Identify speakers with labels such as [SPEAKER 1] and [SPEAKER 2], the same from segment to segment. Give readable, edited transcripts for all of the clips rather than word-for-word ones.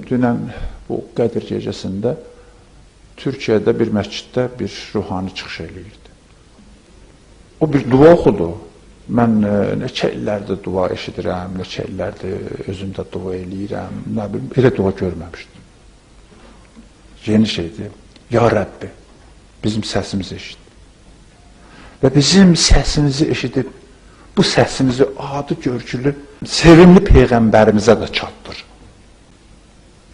[SPEAKER 1] Dünən bu Qədir gecəsində Türkiyədə bir məsciddə bir ruhani çıxış eləyirdi. O bir dua oxudu. Mən neçə illərdir dua eşidirəm, neçə illərdir özümdə dua eləyirəm, nə bilim, elə dua görməmişdim. Yeni şeydir. Ya Rəbbi, bizim səsimizi eşit. Və bizim səsimizi eşidib, bu səsimizi adı görgülü, sevimli Peyğəmbərimizə də çatdır.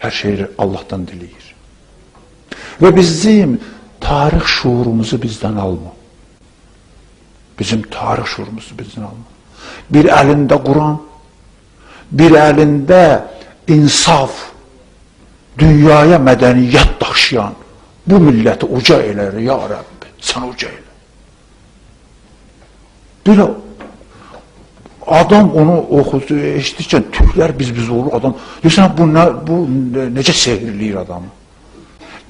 [SPEAKER 1] Hər şeyi Allahdan diləyir. Və bizim tarix şuurumuzu bizdən alma. Bizim tarix şuurumuzu bizdən alma. Bir əlində Quran, bir əlində insaf, dünyaya mədəniyyət daşıyan bu milləti uca elər, ya Rəbbi, sən uca elə. Bir adam onu oxudu, eşidirkən tüklər biz olur, adam, deyirsən, bu necə sehirləyir adamı?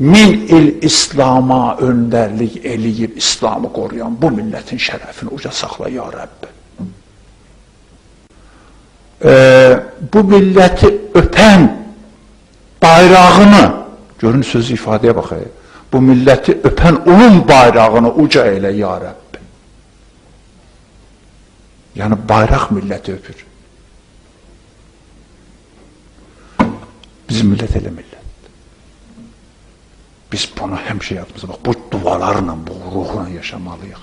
[SPEAKER 1] 1000 il İslama öndərlik eləyib, İslamı qoruyan bu millətin şərəfini uca saxla, ya Rəbbi. Bu milləti öpən bayrağını, görün sözü ifadəyə baxayım, bu milləti öpən onun bayrağını uca elə, ya Rəbbi. Yəni bayraq milləti öpür. Bizim millət elə millət. Biz bunu həmişə yadımıza bax, bu dualarla, bu ruhla yaşamalıyıq.